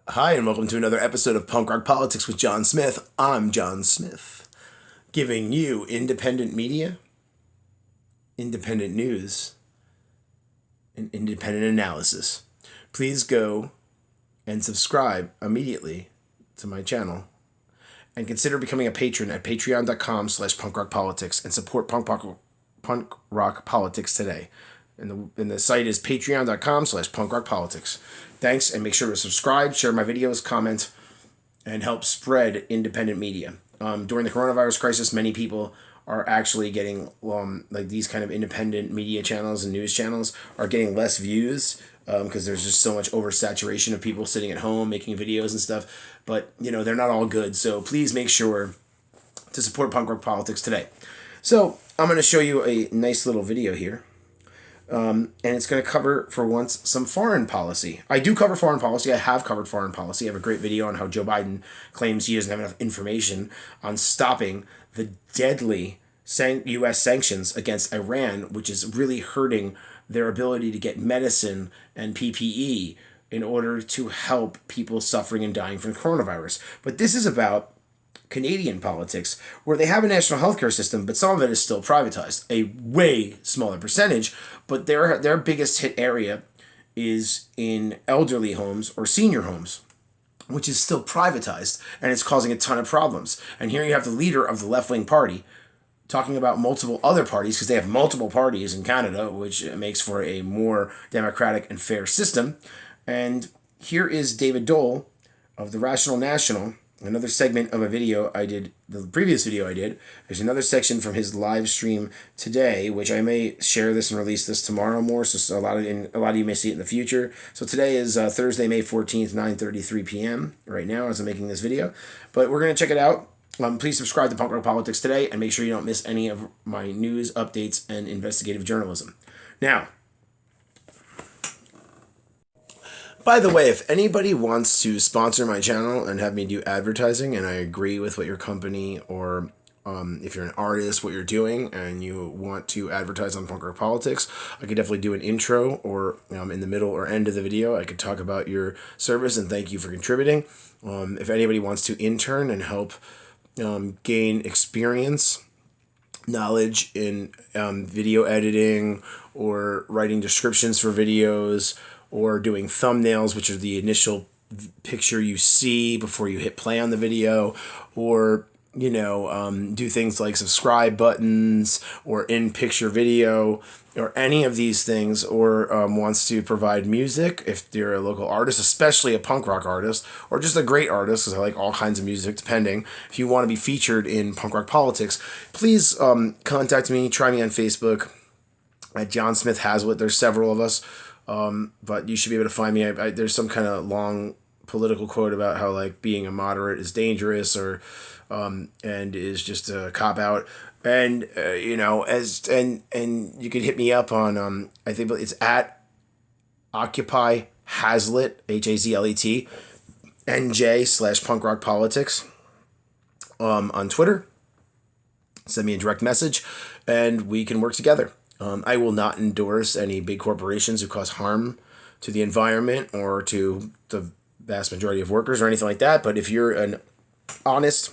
Hi, and welcome to another episode of Punk Rock Politics with John Smith. I'm John Smith, giving you independent media, independent news, and independent analysis. Please go and subscribe immediately to my channel and consider becoming a patron at patreon.com/punkrockpolitics and support punk rock politics today. And the site is patreon.com/punkrockpolitics. Thanks, and make sure to subscribe, share my videos, comment, and help spread independent media. During the coronavirus crisis, many people are actually getting, like these kind of independent media channels and news channels are getting less views because there's just so much oversaturation of people sitting at home making videos and stuff. But, they're not all good. So please make sure to support punk rock politics today. So I'm going to show you a nice little video here. And it's going to cover, for once, some foreign policy. I do cover foreign policy. I have covered foreign policy. I have a great video on how Joe Biden claims he doesn't have enough information on stopping the deadly U.S. sanctions against Iran, which is really hurting their ability to get medicine and PPE in order to help people suffering and dying from coronavirus. But this is about Canadian politics, where they have a national healthcare system, but some of it is still privatized. A way smaller percentage, but their biggest hit area is in elderly homes or senior homes, which is still privatized, and it's causing a ton of problems. And here you have the leader of the left-wing party talking about multiple other parties, because they have multiple parties in Canada, which makes for a more democratic and fair system. And here is David Dole of the Rational National, another segment of a video I did, the previous video I did. There's another section from his live stream today, which I may share this and release this tomorrow more, so a lot of you may see it in the future. So today is Thursday, May 14th, 9:33 p.m. right now as I'm making this video. But we're going to check it out. Please subscribe to Punk Rock Politics today, and make sure you don't miss any of my news, updates, and investigative journalism. Now, by the way, if anybody wants to sponsor my channel and have me do advertising, and I agree with what your company or if you're an artist, what you're doing, and you want to advertise on Punk Rock Politics, I could definitely do an intro, or in the middle or end of the video, I could talk about your service and thank you for contributing. If anybody wants to intern and help gain experience, knowledge in video editing, or writing descriptions for videos, or doing thumbnails, which are the initial picture you see before you hit play on the video, or do things like subscribe buttons or in-picture video, or any of these things, or wants to provide music, if you're a local artist, especially a punk rock artist, or just a great artist, because I like all kinds of music, depending. If you want to be featured in Punk Rock Politics, please contact me, try me on Facebook at John Smith Hazlitt. There's several of us. But you should be able to find me. There's some kind of long political quote about how, like, being a moderate is dangerous, or and is just a cop out. And and you could hit me up on I think it's at Occupy Hazlitt, HAZLET NJ/Punk Rock Politics on Twitter. Send me a direct message, and we can work together. I will not endorse any big corporations who cause harm to the environment or to the vast majority of workers or anything like that. But if you're an honest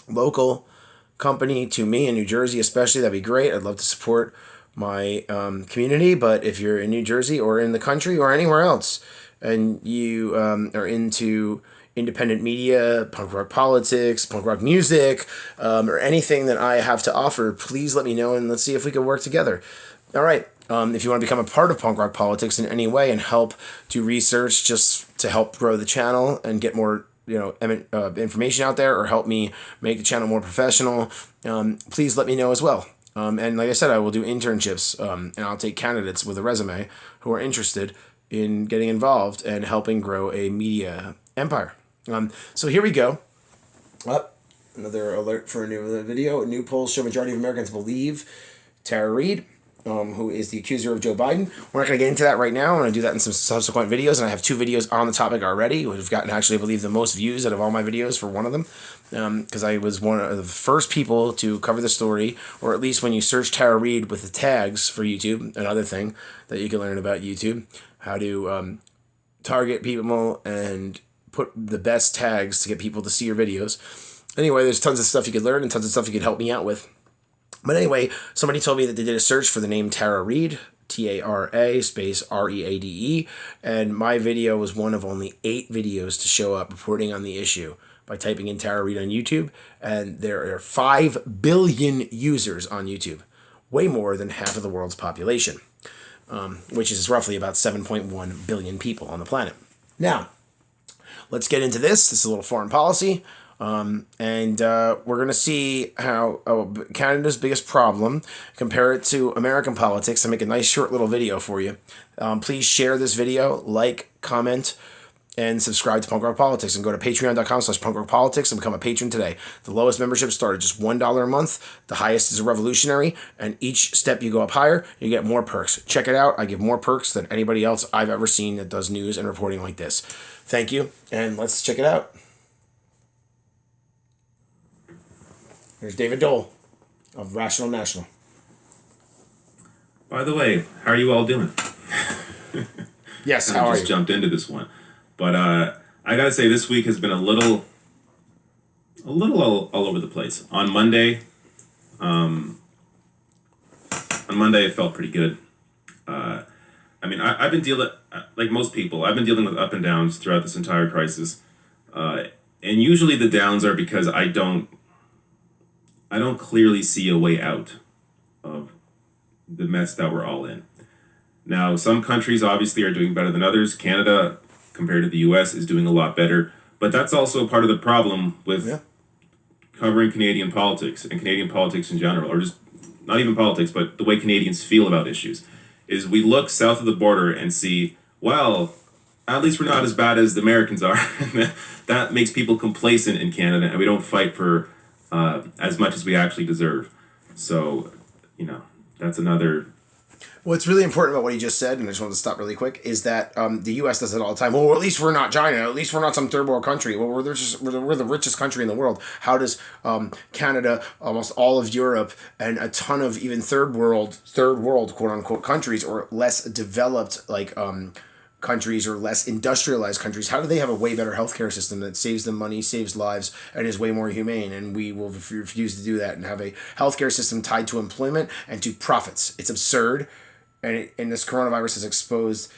local company to me in New Jersey especially, that'd be great. I'd love to support my community. But if you're in New Jersey or in the country or anywhere else, and you are into independent media, punk rock politics, punk rock music, or anything that I have to offer, please let me know, and let's see if we can work together. All right. If you want to become a part of punk rock politics in any way and help do research just to help grow the channel and get more information out there, or help me make the channel more professional, please let me know as well. And like I said, I will do internships, and I'll take candidates with a resume who are interested in getting involved and helping grow a media empire. So here we go. Another alert for a new video. New polls show majority of Americans believe Tara Reade, who is the accuser of Joe Biden. We're not going to get into that right now. I'm going to do that in some subsequent videos, and I have 2 videos on the topic already. We've gotten, actually, I believe, the most views out of all my videos for one of them, because I was one of the first people to cover the story, or at least when you search Tara Reade with the tags for YouTube, another thing that you can learn about YouTube, how to target people and put the best tags to get people to see your videos. Anyway, there's tons of stuff you could learn and tons of stuff you could help me out with. But anyway, somebody told me that they did a search for the name Tara Reade, Tara space Reade, and my video was one of only 8 videos to show up reporting on the issue by typing in Tara Reade on YouTube, and there are 5 billion users on YouTube, way more than half of the world's population, which is roughly about 7.1 billion people on the planet. Now, let's get into this. This is a little foreign policy. And we're going to see how Canada's biggest problem, compare it to American politics, and make a nice short little video for you. Please share this video, like, comment, and subscribe to Punk Rock Politics, and go to patreon.com/punkrockpolitics and become a patron today. The lowest membership start at just $1 a month. The highest is a revolutionary, and each step you go up higher, you get more perks. Check it out. I give more perks than anybody else I've ever seen that does news and reporting like this. Thank you, and let's check it out. Here's David Dole of Rational National. By the way, how are you all doing? Yes, how are you? I just jumped into this one. But I gotta say, this week has been a little all over the place. On Monday, it felt pretty good. I mean, I've been dealing, like most people, I've been dealing with up and downs throughout this entire crisis. And usually the downs are because I don't clearly see a way out of the mess that we're all in. Now, some countries obviously are doing better than others. Canada, compared to the US, is doing a lot better. But that's also part of the problem with covering Canadian politics and Canadian politics in general, or just not even politics, but the way Canadians feel about issues, is we look south of the border and see, well, at least we're not as bad as the Americans are. That makes people complacent in Canada, and we don't fight for as much as we actually deserve. So, that's another... What's really important about what he just said, and I just want to stop really quick, is that the U.S. does it all the time. Well, at least we're not China. At least we're not some third world country. Well, we're the richest country in the world. How does Canada, almost all of Europe, and a ton of even third world quote unquote countries, or less developed countries or less industrialized countries, how do they have a way better healthcare system that saves them money, saves lives, and is way more humane? And we will refuse to do that and have a healthcare system tied to employment and to profits. It's absurd. And this coronavirus has exposed,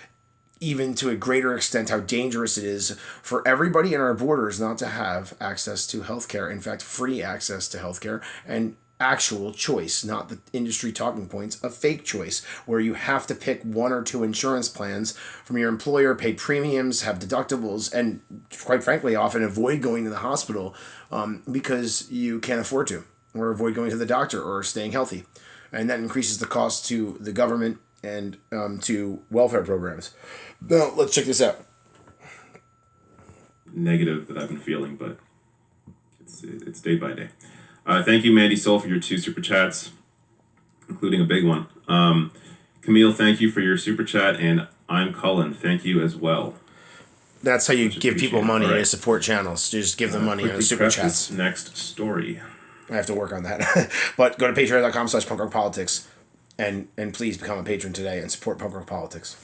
even to a greater extent, how dangerous it is for everybody in our borders not to have access to healthcare. In fact, free access to healthcare and actual choice, not the industry talking points, a fake choice where you have to pick 1 or 2 insurance plans from your employer, pay premiums, have deductibles, and quite frankly, often avoid going to the hospital because you can't afford to, or avoid going to the doctor or staying healthy. And that increases the cost to the government and to welfare programs. Now, let's check this out. Negative that I've been feeling, but it's day by day. Thank you, Mandy Soul, for your 2 super chats, including a big one. Camille, thank you for your super chat, and I'm Cullen. Thank you as well. That's how you give people money to support channels. You just give them money on super chats. Next story. I have to work on that. But go to patreon.com/punkrockpolitics and please become a patron today and support Punk Rock Politics.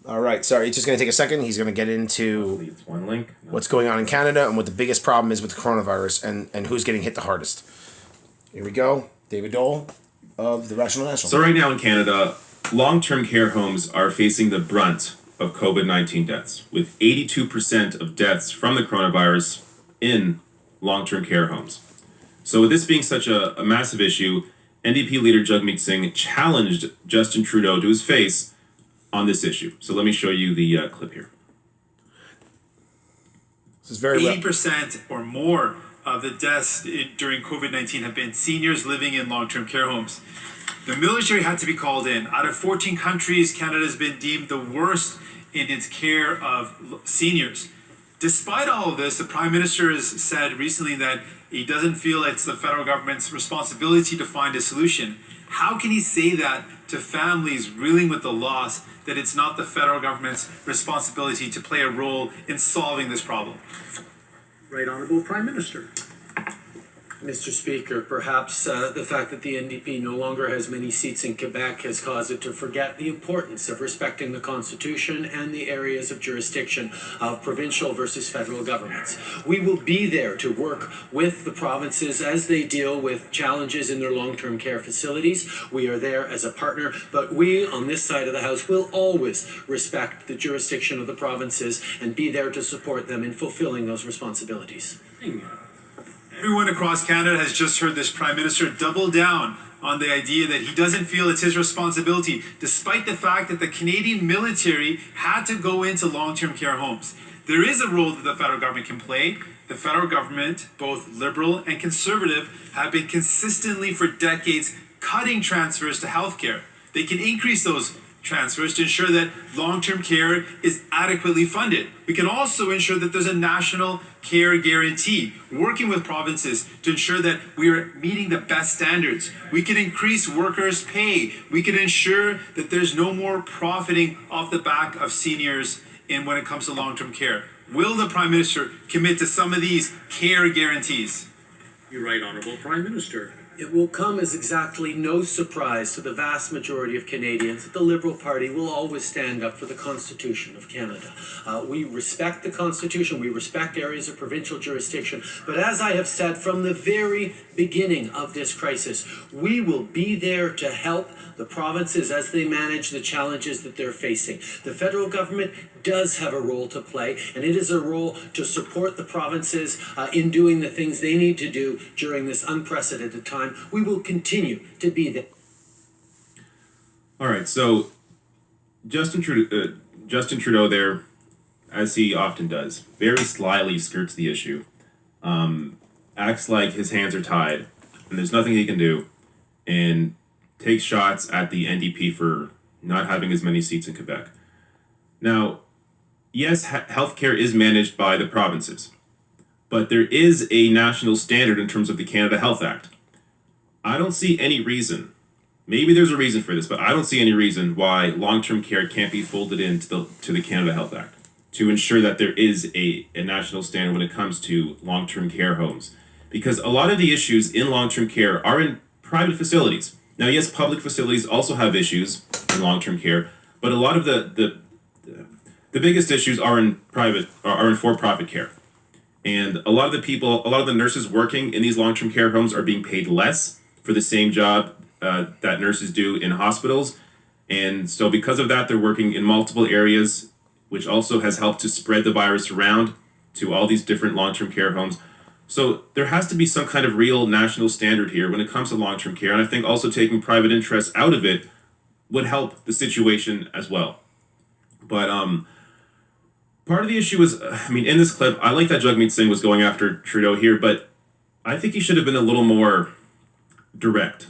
All right, sorry, it's just going to take a second. He's going to get into one link. What's going on in Canada and what the biggest problem is with the coronavirus and who's getting hit the hardest. Here we go. David Dole of the Rational National. So right now in Canada, long-term care homes are facing the brunt of COVID-19 deaths, with 82% of deaths from the coronavirus in long-term care homes. So with this being such a massive issue, NDP leader Jagmeet Singh challenged Justin Trudeau to his face on this issue. So let me show you the clip here. This is very 80% or more of the deaths during COVID-19 have been seniors living in long-term care homes. The military had to be called in. Out of 14 countries, Canada has been deemed the worst in its care of seniors. Despite all of this, the Prime Minister has said recently that he doesn't feel it's the federal government's responsibility to find a solution. How can he say that to families reeling with the loss, that it's not the federal government's responsibility to play a role in solving this problem? Right Honourable Prime Minister. Mr. Speaker, perhaps the fact that the NDP no longer has many seats in Quebec has caused it to forget the importance of respecting the Constitution and the areas of jurisdiction of provincial versus federal governments. We will be there to work with the provinces as they deal with challenges in their long-term care facilities. We are there as a partner, but we on this side of the House will always respect the jurisdiction of the provinces and be there to support them in fulfilling those responsibilities. Everyone across Canada has just heard this Prime Minister double down on the idea that he doesn't feel it's his responsibility, despite the fact that the Canadian military had to go into long-term care homes. There is a role that the federal government can play. The federal government, both Liberal and Conservative, have been consistently for decades cutting transfers to healthcare. They can increase those transfers to ensure that long-term care is adequately funded. We can also ensure that there's a national care guarantee, working with provinces to ensure that we are meeting the best standards. We can increase workers' pay. We can ensure that there's no more profiting off the back of seniors when it comes to long-term care. Will the Prime Minister commit to some of these care guarantees? You're right, Honourable Prime Minister. It will come as exactly no surprise to the vast majority of Canadians that the Liberal Party will always stand up for the Constitution of Canada. We respect the Constitution, we respect areas of provincial jurisdiction, but as I have said from the very beginning of this crisis, we will be there to help the provinces as they manage the challenges that they're facing. The federal government does have a role to play, and it is a role to support the provinces in doing the things they need to do during this unprecedented time. We will continue to be there. All right, so Justin Trudeau there, as he often does, very slyly skirts the issue, acts like his hands are tied and there's nothing he can do, and takes shots at the NDP for not having as many seats in Quebec. Now, yes, healthcare is managed by the provinces, but there is a national standard in terms of the Canada Health Act. I don't see any reason, maybe there's a reason for this, but I don't see any reason why long-term care can't be folded into the Canada Health Act to ensure that there is a national standard when it comes to long-term care homes. Because a lot of the issues in long-term care are in private facilities. Now, yes, public facilities also have issues in long-term care, but a lot of the biggest issues are in for-profit care. And a lot of the nurses working in these long-term care homes are being paid less for the same job that nurses do in hospitals. And so because of that, they're working in multiple areas, which also has helped to spread the virus around to all these different long-term care homes. So there has to be some kind of real national standard here when it comes to long-term care. And I think also taking private interests out of it would help the situation as well. But part of the issue is, in this clip, I like that Jagmeet Singh was going after Trudeau here, but I think he should have been a little more direct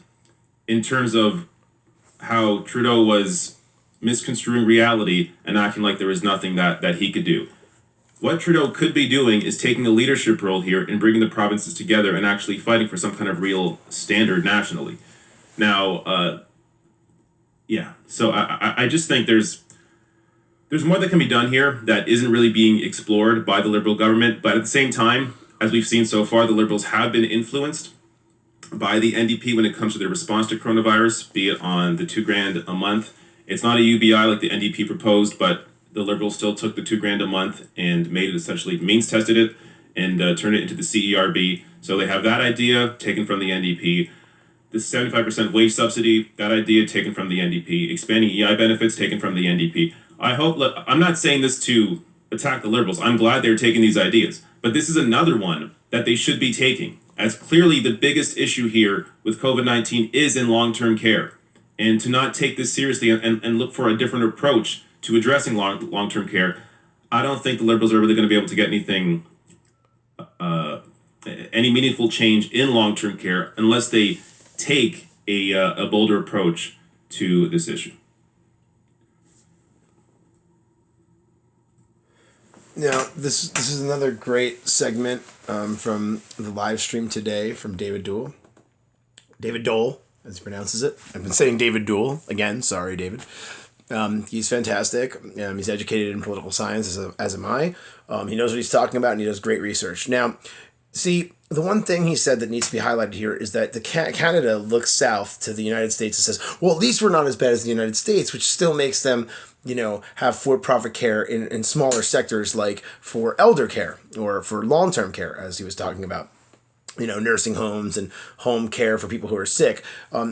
in terms of how Trudeau was misconstruing reality and acting like there was nothing that he could do. What Trudeau could be doing is taking a leadership role here and bringing the provinces together and actually fighting for some kind of real standard nationally. Now, so I just think there's more that can be done here that isn't really being explored by the Liberal government, but at the same time, as we've seen so far, the Liberals have been influenced by the NDP when it comes to their response to coronavirus, be it on the $2,000 a month. It's not a UBI like the NDP proposed, but the Liberals still took the $2,000 a month and made it essentially means tested it and turned it into the CERB. So they have that idea taken from the NDP. The 75% wage subsidy, that idea taken from the NDP. Expanding EI benefits taken from the NDP. I'm not saying this to attack the Liberals. I'm glad they're taking these ideas. But this is another one that they should be taking, as clearly the biggest issue here with COVID-19 is in long-term care. And to not take this seriously and look for a different approach to addressing long-term care, I don't think the Liberals are really going to be able to get any meaningful change in long-term care unless they take a bolder approach to this issue. Now, this is another great segment from the live stream today from David Dole. David Dole, as he pronounces it. I've been saying David Dole again. Sorry, David. He's fantastic. He's educated in political science, as am I. He knows what he's talking about, and he does great research. Now, see, the one thing he said that needs to be highlighted here is that the Canada looks south to the United States and says, well, at least we're not as bad as the United States, which still makes them, have for-profit care in smaller sectors, like for elder care or for long-term care, as he was talking about. Nursing homes and home care for people who are sick.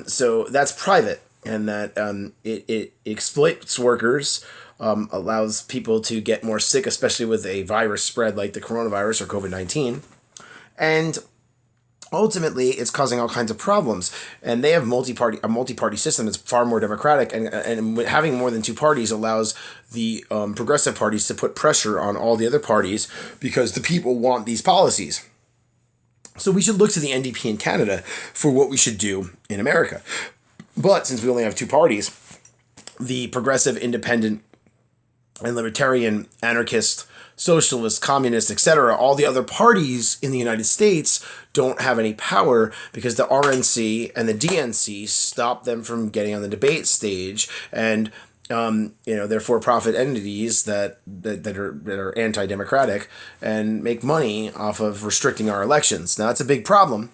So that's private, and that it exploits workers, allows people to get more sick, especially with a virus spread like the coronavirus or COVID-19. And ultimately, it's causing all kinds of problems. And they have a multi-party system that's far more democratic, and having more than two parties allows the progressive parties to put pressure on all the other parties because the people want these policies. So we should look to the NDP in Canada for what we should do in America. But since we only have two parties, the progressive, independent, and libertarian, anarchist, socialist, communist, etc., all the other parties in the United States don't have any power because the RNC and the DNC stop them from getting on the debate stage, and they're for-profit entities that are anti-democratic and make money off of restricting our elections. Now, that's a big problem.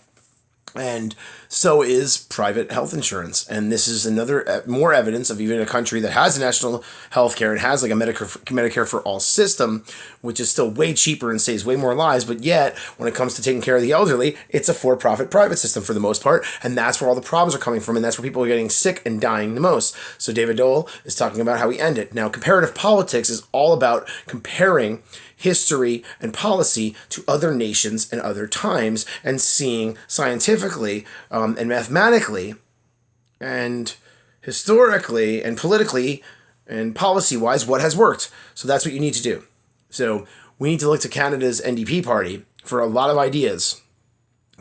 And so is private health insurance. And this is another more evidence of even a country that has national health care and has like a Medicare for all system, which is still way cheaper and saves way more lives. But yet, when it comes to taking care of the elderly, it's a for-profit private system for the most part. And that's where all the problems are coming from. And that's where people are getting sick and dying the most. So David Dole is talking about how we end it. Now, comparative politics is all about comparing history and policy to other nations and other times and seeing scientifically and mathematically and historically and politically and policy-wise what has worked. So that's what you need to do. So we need to look to Canada's NDP party for a lot of ideas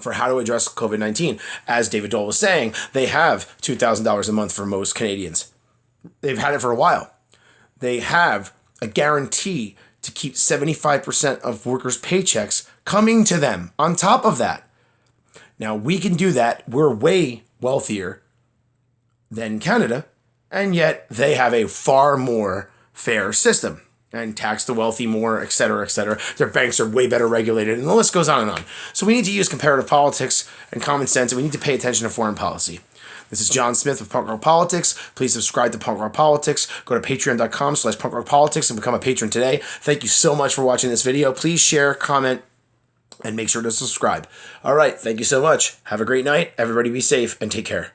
for how to address COVID-19. As David Dole was saying, they have $2,000 a month for most Canadians. They've had it for a while. They have a guarantee to keep 75% of workers' paychecks coming to them on top of that. Now, we can do that. We're way wealthier than Canada, and yet they have a far more fair system and tax the wealthy more, et cetera, et cetera. Their banks are way better regulated, and the list goes on and on. So we need to use comparative politics and common sense, and we need to pay attention to foreign policy. This is John Smith with Punk Rock Politics. Please subscribe to Punk Rock Politics. Go to patreon.com/punkrockpolitics and become a patron today. Thank you so much for watching this video. Please share, comment, and make sure to subscribe. All right, thank you so much. Have a great night. Everybody be safe and take care.